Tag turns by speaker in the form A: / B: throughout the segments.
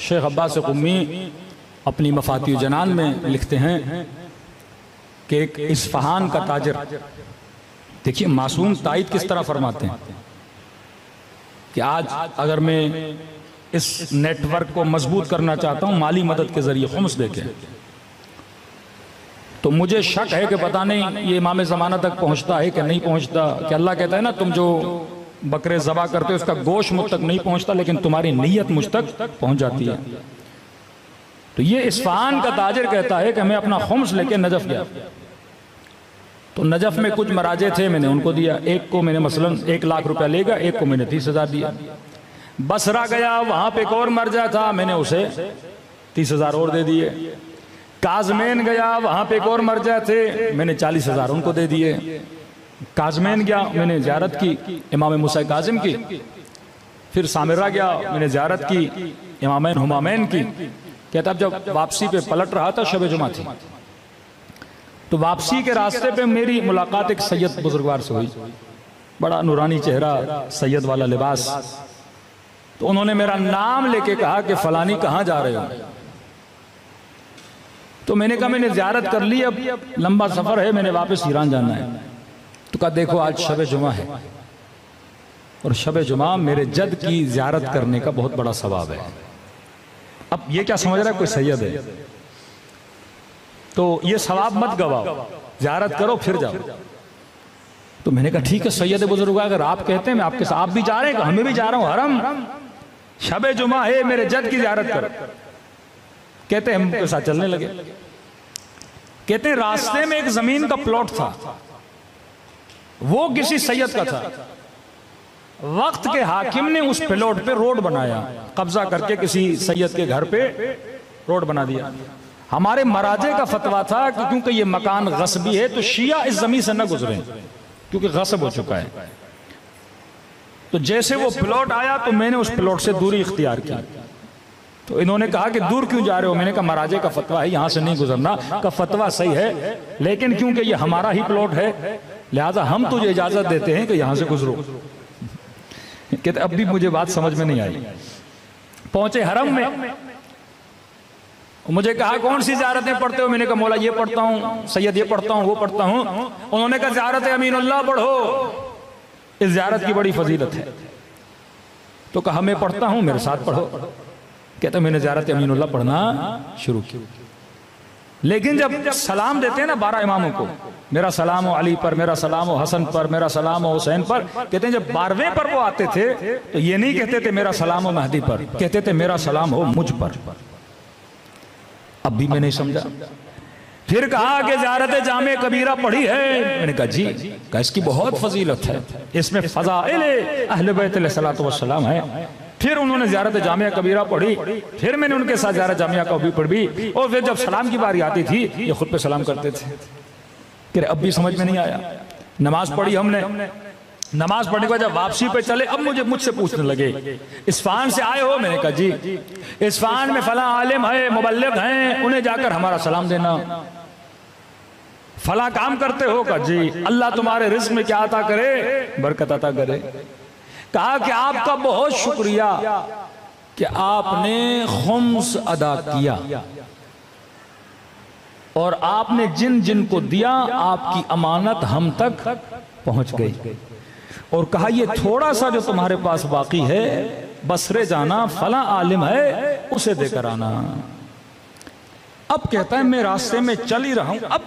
A: शेख अब्बास क़ुम्मी अपनी मफाती जनान में लिखते हैं कि एक इस्फहान का ताजर, देखिए मासूम तायद किस तरह फरमाते हैं कि आज अगर मैं इस नेटवर्क को मजबूत करना चाहता हूं माली मदद के जरिए खुम्स देके, तो मुझे शक है कि पता नहीं ये इमाम ज़माना तक पहुंचता है कि नहीं पहुंचता। कि अल्लाह कहता है ना, तुम जो बकरे ज़बा करते हो उसका गोश्त मुझ तक नहीं पहुंचता, लेकिन तुम्हारी नीयत मुझ तक पहुंच जाती है। तो ये इस्फहान का ताजिर कहता है कि मैं अपना खुम्स लेके नजफ गया, तो नजफ में कुछ मराजे थे, मैंने उनको दिया। एक को मैंने मसलन 1 लाख रुपया लेगा, एक को मैंने 30,000 दिया। बसरा गया, वहां पे एक और मरजा था, मैंने उसे 30,000 और दे दिए। काजमैन गया, वहां पे एक और मरजा थे, मैंने 40,000 उनको दे दिए। काजमैन गया, मैंने ज़ियारत की इमाम मूसा काजिम की। फिर सामिरा गया, मैंने ज़ियारत की इमामैन हुमामैन की। कहता अब जब वापसी पे पलट रहा था, शब जुमा थी, तो वापसी के रास्ते पे मेरी मुलाकात एक सैयद बुजुर्गवार से हुई। बड़ा नूरानी चेहरा, सैयद वाला लिबास। तो उन्होंने मेरा नाम लेके कहा कि फलानी कहाँ जा रहे हो? तो मैंने कहा मैंने ज़ियारत कर ली, अब लंबा सफ़र है, मैंने वापस ईरान जाना है। तो कहा देखो आज शब जुमा है, और शब जुमा मेरे जद की ज़ियारत करने का बहुत बड़ा सवाब है। अब ये क्या समझ रहा है, कोई सैयद है तो ये सवाब मत गवाओ, ज़ियारत करो फिर जाओ। तो मैंने कहा ठीक है सैयद बुजुर्ग, अगर आप कहते हैं मैं आपके साथ, आप भी जा रहे हैं, हमें भी जा रहा हूं, हरम शब जुमा है, मेरे जद की ज़ियारत करो। कहते हैं हम के साथ चलने लगे। कहते हैं रास्ते में एक जमीन का प्लॉट था, वो किसी सैयद का था। वक्त के हाकिम ने उस प्लॉट पे रोड बनाया, कब्जा करके किसी सैयद के घर पे रोड बना दिया। हमारे मराजे का फतवा था कि क्योंकि ये मकान गस्बी है तो शिया इस जमीन से न गुजरे, क्योंकि गस्ब हो चुका है। तो जैसे वो प्लॉट आया तो मैंने उस प्लॉट से दूरी इख्तियार की। तो इन्होंने कहा कि दूर क्यों जा रहे हो? मैंने कहा मराजे का फतवा है यहां से नहीं गुजरना। का फतवा सही है, लेकिन क्योंकि ये हमारा ही प्लॉट है लिहाजा हम तुझे इजाजत देते हैं कि यहां से गुजरो। कहते अब भी मुझे बात समझ में नहीं आई। पहुंचे हरम में, मुझे कहा कौन सी ज़ियारतें पढ़ते हो? मैंने कहा मौला ये पढ़ता हूँ, सैयद ये पढ़ता हूँ, वो पढ़ता हूँ। उन्होंने कहा ज़ियारत अमीनुल्लाह पढ़ो, इस ज़ियारत की बड़ी फजीलत है। तो कहा मैं पढ़ता हूँ, मेरे साथ पढ़ो। कहते मैंने ज़ियारत अमीनुल्लाह पढ़ना शुरू की। लेकिन जब सलाम देते हैं ना 12 इमामों को, मेरा सलाम हो अली पर, मेरा सलाम हो हसन पर, मेरा सलाम हो हुसैन पर, कहते हैं जब 12वें पर वो आते थे तो ये नहीं कहते थे मेरा सलाम हो महदी पर, कहते थे मेरा सलाम हो मुझ पर। अब भी मैं नहीं समझा। फिर कहा कि ज़ियारत जामे कबीरा पढ़ी है? मैंने कहा जी। कहा इसकी बहुत फजीलत है, इसमें फ़ज़ाइल अहले बैत अलैहिस्सलातु वस्सलाम है। फिर उन्होंने ज़ियारत जामिया कबीरा पढ़ी, फिर मैंने उनके साथ ज़ियारत जामिया कबीरा पढ़ी, और फिर जब सलाम की बारी आती थी ये खुद पे सलाम करते थे। कि अब भी समझ में नहीं आया। नमाज पढ़ी हमने, नमाज पढ़ने के बाद जब वापसी पे चले, अब मुझसे पूछने लगे इस्फहान से आए हो? मैंने कहा जी। इस्फहान में फला आलिम है, मुबल्लिग हैं, उन्हें जाकर हमारा सलाम देना। फला काम करते हो? कहा जी। अल्लाह तुम्हारे रिज़्क में क्या अता करे? बरकत अता करे। कहा कि आपका बहुत शुक्रिया कि आपने खुम्स अदा किया, और आपने जिन जिन को दिया आपकी अमानत हम तक पहुंच गई। और कहा ये थोड़ा सा जो तुम्हारे पास बाकी है, बसरे जाना, फला आलिम है, उसे देकर आना। अब कहता है मैं रास्ते में चल ही रहा हूं। अब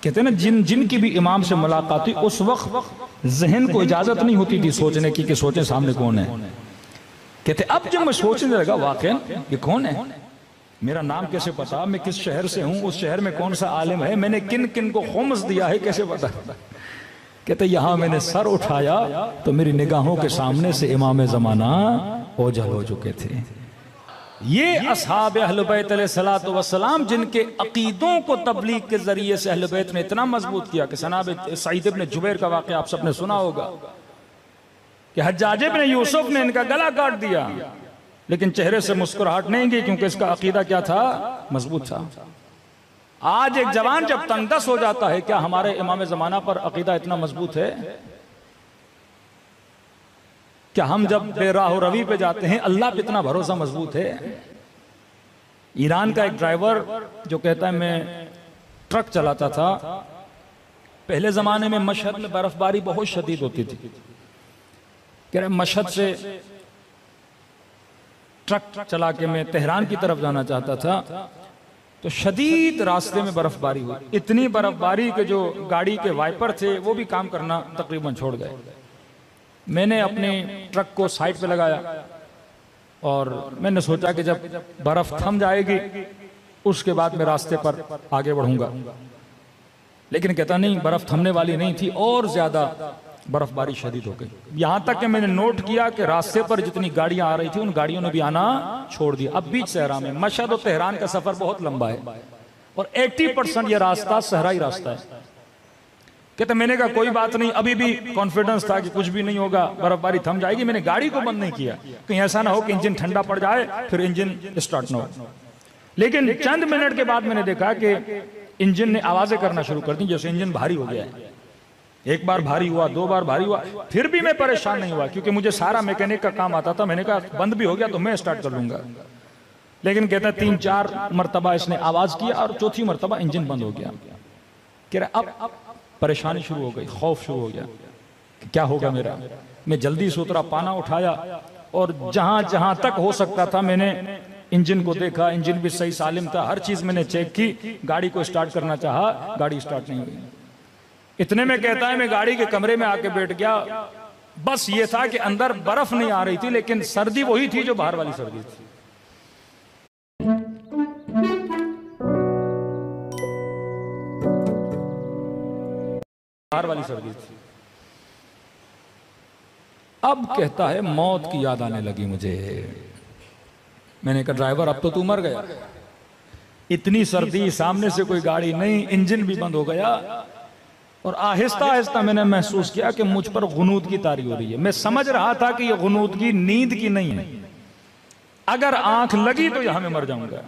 A: कहते हैं ना जिन जिन की भी इमाम से मुलाकात हुई, उस वक्त जहन को इजाजत नहीं होती थी सोचने की कि सोचें सामने कौन है। कहते अब जब मैं सोचने लगा वाकई ये कौन है, मेरा नाम कैसे पता, मैं किस शहर से हूं, उस शहर में कौन सा आलिम है, मैंने किन किन को खुम्स दिया है, कैसे पता। कहते यहां मैंने सर उठाया तो मेरी निगाहों के सामने से इमाम ज़माना ओझल हो चुके थे। ये असहाब अहले बैत अलैहिस्सलातु वस्सलाम जिनके अकीदों को तबलीग के जरिए से अहले बैत ने इतना मजबूत किया कि जनाब सईद इब्न जुबैर का वाक़या आप सबने सुना होगा कि हज्जाज इब्न यूसुफ ने इनका गला काट दिया, लेकिन चेहरे से मुस्कुराहट नहीं गई, क्योंकि इसका अकीदा क्या था? मजबूत था। आज एक जवान जब तंगदस हो जाता है, क्या हमारे इमाम ज़माना पर अकीदा इतना मजबूत है? क्या हम जब बेराह रवी पे जाते हैं अल्लाह पे इतना भरोसा मजबूत है? ईरान का एक ड्राइवर जो कहता है मैं ट्रक चलाता था, पहले जमाने में मशहद में बर्फबारी बहुत शदीद होती थी। कह रहे मशहद से ट्रक चला के मैं तेहरान की तरफ जाना चाहता था, तो शदीद रास्ते में बर्फबारी हुई, इतनी बर्फबारी के जो गाड़ी के वाइपर थे वो भी काम करना तकरीबन छोड़ गए। मैंने अपने ट्रक को साइड पे लगाया और मैंने सोचा कि जब बर्फ थम जाएगी उसके बाद मैं रास्ते पर आगे बढ़ूंगा, लेकिन कहता नहीं, बर्फ थमने वाली नहीं थी और ज्यादा बर्फबारी शदीद हो गई। यहां तक कि मैंने नोट किया कि रास्ते पर जितनी गाड़ियां आ रही थी उन गाड़ियों ने भी आना छोड़ दिया। अब बीच सहरा में, मशहद और तेहरान का सफर बहुत लंबा है और 80% ये रास्ता सहराई रास्ता है। कहते मैंने कहा कोई बात नहीं, अभी भी कॉन्फिडेंस था कि कुछ भी नहीं होगा, बर्फबारी थम जाएगी। मैंने गाड़ी को बंद नहीं किया, कहीं ऐसा ना हो कि इंजन ठंडा पड़ जाए फिर इंजन स्टार्ट ना हो। लेकिन चंद मिनट के बाद मैंने देखा कि इंजन ने आवाजें करना शुरू कर दी, जैसे इंजन भारी हो गया है। एक बार भारी हुआ, दो बार भारी हुआ, फिर भी मैं परेशान नहीं हुआ क्योंकि मुझे सारा मैकेनिक का काम आता था। मैंने कहा बंद भी हो गया तो मैं स्टार्ट कर लूंगा। लेकिन कहता 3-4 मरतबा इसने आवाज किया और चौथी मरतबा इंजन बंद हो गया। कह रहा अब परेशानी शुरू हो गई, खौफ शुरू हो गया कि क्या होगा मेरा। मैं जल्दी से उतरा, पाना उठाया और जहां जहां तक हो सकता था मैंने इंजन को देखा। इंजन भी सही सालिम था, हर चीज मैंने चेक की। गाड़ी को स्टार्ट करना चाहा, गाड़ी स्टार्ट नहीं हुई। इतने में कहता है मैं गाड़ी के कमरे में आके बैठ गया। बस ये था कि अंदर बर्फ नहीं आ रही थी, लेकिन सर्दी वही थी जो बाहर वाली सर्दी थी। बाहर वाली सर्दी थी। अब कहता है मौत की याद आने लगी मुझे। मैंने कहा ड्राइवर अब तो तू मर गया, इतनी सर्दी, सामने से कोई गाड़ी नहीं, इंजन भी बंद हो गया। और आहिस्ता आहिस्ता मैंने महसूस किया कि मुझ पर गुनूद की तारी हो रही है। मैं समझ रहा था कि ये गुनूद की नींद की नहीं है, अगर आंख लगी तो यहां मैं मर जाऊंगा।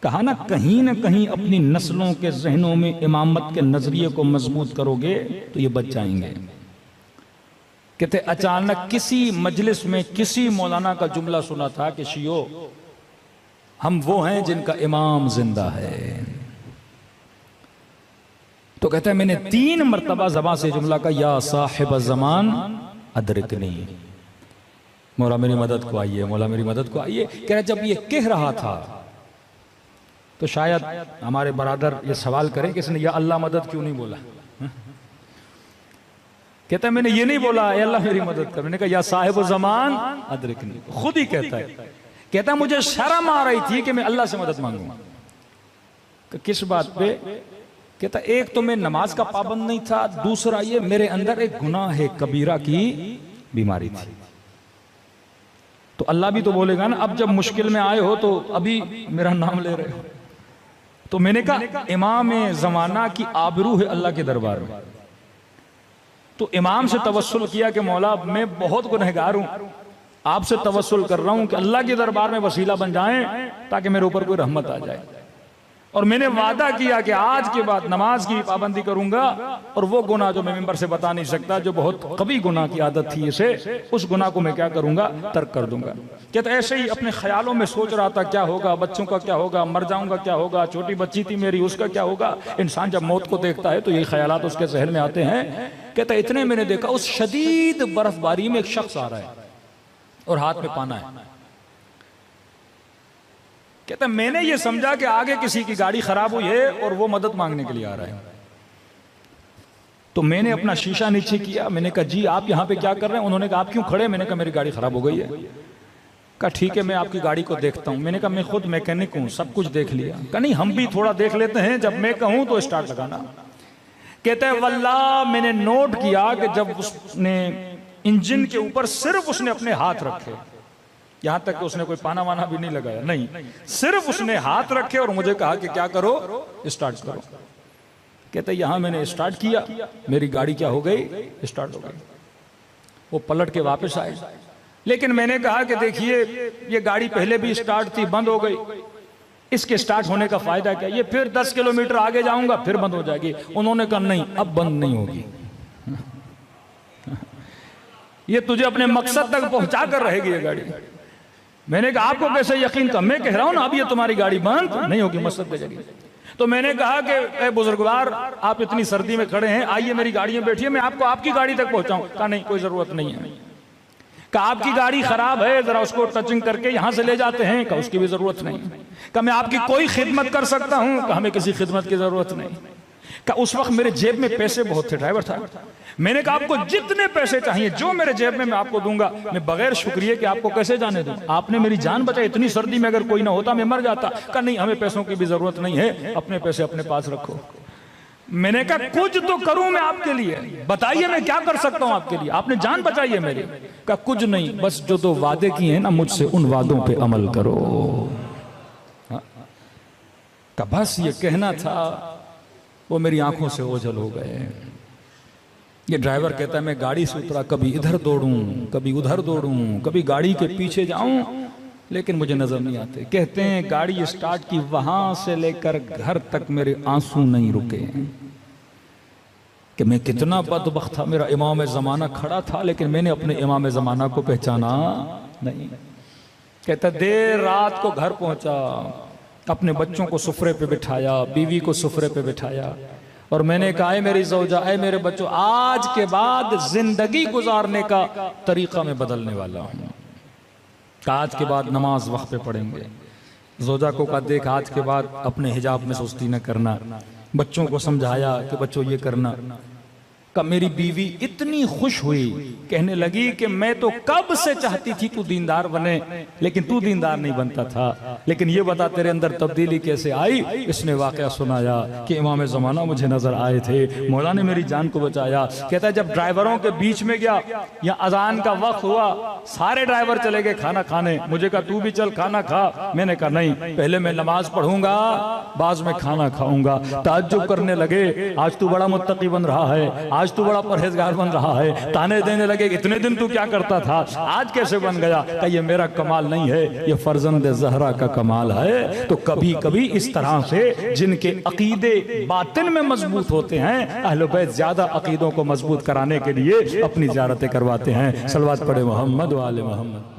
A: कहा ना कहीं अपनी नस्लों के जहनों में इमामत के नजरिए को मजबूत करोगे तो ये बच जाएंगे। कहते अचानक किसी मजलिस में किसी मौलाना का जुमला सुना था कि शियो हम वो हैं जिनका इमाम जिंदा है। तो कहता है मैंने 3 मरतबा ज़बान से जुमला का या साहिब ज़मान अदरिकनी, मौला मेरी मदद को आइए, मौला मेरी मदद को आइए। कह रहा जब ये कह रहा था तो शायद हमारे बरादर ये सवाल करें कि इसने या अल्लाह मदद क्यों नहीं बोला। कहता है मैंने ये नहीं बोला या अल्लाह मेरी मदद कर, मैंने कहा या साहिब ज़मान अदरिकनी। खुद ही कहता है, कहता मुझे शर्म आ रही थी कि मैं अल्लाह से मदद मांगूंगा। किस बात पे? कहता एक तो मैं नमाज का पाबंद नहीं था, दूसरा ये मेरे अंदर एक गुनाह है कबीरा की बीमारी थी। तो अल्लाह भी तो बोलेगा ना, अब जब मुश्किल में आए हो तो अभी मेरा नाम ले रहे हो। तो मैंने कहा इमाम जमाना की आबरू है अल्लाह के दरबार में। तो इमाम से तवस्सुल किया कि मौला मैं बहुत गुनहगार हूं, आपसे तवस्सुल कर रहा हूं कि अल्लाह के दरबार में वसीला बन जाएं ताकि मेरे ऊपर कोई रहमत आ जाए। और मैंने वादा किया कि आज के बाद नमाज की पाबंदी करूंगा और वो गुनाह जो मैं मिंबर से बता नहीं सकता, जो बहुत कभी गुनाह की आदत थी इसे, उस गुनाह को मैं क्या करूंगा, तर्क कर दूंगा। कहता ऐसे ही अपने ख्यालों में सोच रहा था क्या होगा, बच्चों का क्या होगा, मर जाऊंगा क्या होगा, छोटी बच्ची थी मेरी उसका क्या होगा। इंसान जब मौत को देखता है तो यही ख्यालात उसके जहन में आते हैं। कहता इतने मैंने देखा उस शदीद बर्फबारी में एक शख्स आ रहा है और हाथ में पाना है। कहता मैंने ये समझा कि आगे किसी की गाड़ी खराब हुई है और वो मदद मांगने के लिए आ रहा है। तो मैंने अपना शीशा नीचे किया, मैंने कहा जी आप यहाँ पे क्या कर रहे हैं। उन्होंने कहा आप क्यों खड़े? मैंने कहा मेरी गाड़ी खराब हो गई है। कहा ठीक है मैं आपकी गाड़ी को देखता हूँ। मैंने कहा मैं खुद मैकेनिक हूँ, सब कुछ देख लिया। कहा नहीं हम भी थोड़ा देख लेते हैं, जब मैं कहूँ तो स्टार्ट लगाना। कहते हैं वल्लाह मैंने नोट किया कि जब उसने इंजन के ऊपर सिर्फ उसने अपने हाथ रखे, यहां तक कि उसने कोई पाना वाना भी नहीं लगाया, नहीं, सिर्फ उसने हाथ रखे और मुझे कहा कि क्या करो, स्टार्ट करो। कहते यहां मैंने स्टार्ट किया, मेरी गाड़ी क्या हो गई, स्टार्ट हो गई। वो पलट के वापस आए, लेकिन मैंने कहा कि देखिए ये गाड़ी पहले भी स्टार्ट थी, बंद हो गई, इसके स्टार्ट होने का फायदा क्या, ये फिर 10 किलोमीटर आगे जाऊंगा फिर बंद हो जाएगी। उन्होंने कहा नहीं अब बंद नहीं होगी, ये तुझे अपने मकसद तक पहुंचा कर रहेगी ये गाड़ी। मैंने कहा आपको कैसे यकीन का? मैं कह रहा हूं ना अब ये तुम्हारी गाड़ी बंद नहीं होगी मस्जिद की जगह। तो मैंने कहा कि बुजुर्गवार आप इतनी सर्दी में खड़े हैं, आइए मेरी गाड़ी में बैठिए, मैं आपको आपकी गाड़ी तक पहुंचाऊं। कहा नहीं कोई जरूरत नहीं है। कहा आपकी गाड़ी खराब है, जरा उसको टचिंग करके यहां से ले जाते हैं। कहा उसकी भी जरूरत नहीं। कहा मैं आपकी कोई खिदमत कर सकता हूं? कहा हमें किसी खिदमत की जरूरत नहीं। कहा उस वक्त मेरे जेब में पैसे बहुत थे, ड्राइवर था। मैंने कहा आपको जितने पैसे चाहिए जो मेरे जेब में मैं आपको दूंगा, मैं बगैर शुक्रिया कि आपको कैसे जाने दूं? आपने मेरी जान बचाई, इतनी सर्दी में अगर कोई ना होता मैं मर जाता। कहा नहीं हमें पैसों की भी जरूरत नहीं है, अपने पैसे अपने पास रखो। मैंने कहा कुछ तो करूं मैं आपके लिए, बताइए मैं क्या कर सकता हूं आपके लिए, आपने जान बचाई है मेरी। कहा कुछ नहीं, बस जो दो वादे किए हैं ना मुझसे उन वादों पे अमल करो। कहा बस ये कहना था, वो मेरी आंखों से ओझल हो गए। ये ड्राइवर कहता है मैं गाड़ी से उतरा, कभी इधर दौड़ूं कभी उधर दौड़ूं, कभी गाड़ी के पीछे जाऊं, लेकिन मुझे नजर नहीं आते। कहते हैं गाड़ी स्टार्ट की, वहां से लेकर घर तक मेरे आंसू नहीं रुके कि मैं कितना बदबख्त था। मेरा इमाम ज़माना खड़ा था लेकिन मैंने अपने इमाम ज़माना को पहचाना नहीं। कहता देर रात को घर पहुंचा, अपने बच्चों को सुफरे पे बिठाया, बीवी को सुफरे पे बिठाया और मैंने कहा है मेरी ज़ौजा, है मेरे बच्चों, आज के बाद जिंदगी गुजारने का तरीका मैं बदलने वाला हूँ। आज के बाद नमाज वक्त पे पढ़ेंगे। ज़ौजा को कहा देख आज के बाद अपने हिजाब में सुस्ती न करना। बच्चों को समझाया कि बच्चों ये करना। का मेरी बीवी इतनी खुश हुई, कहने लगी कि मैं तो कब से चाहती थी तू दीनदार बने, लेकिन तू दीनदार नहीं बनता था, लेकिन ये बता तेरे अंदर तब्दीली कैसे आई। इसने वाकया सुनाया कि इमाम ज़माना मुझे नजर आए थे, मौला ने मेरी जान को बचाया। कहता है जब ड्राइवरों के बीच में गया या अजान का वक्त हुआ, सारे ड्राइवर चले गए खाना खाने। मुझे कहा तू भी चल खाना खा। मैंने कहा नहीं, पहले मैं नमाज पढ़ूंगा बाद में खाना खाऊंगा। ताज्जुब करने लगे आज तू बड़ा मुत्तकी बन रहा है, आज तू बड़ा परहेजगार बन रहा है। ताने देने लगे इतने दिन तू क्या करता था, आज कैसे बन गया। का ये मेरा कमाल नहीं है, ये फर्जंद ज़हरा का कमाल है। तो कभी कभी इस तरह से जिनके अकीदे बातिन में मजबूत होते हैं, अहले बैत ज्यादा अकीदों को मजबूत कराने के लिए अपनी ज़ियारतें करवाते हैं। सलवात पढ़े मोहम्मद व आले मोहम्मद।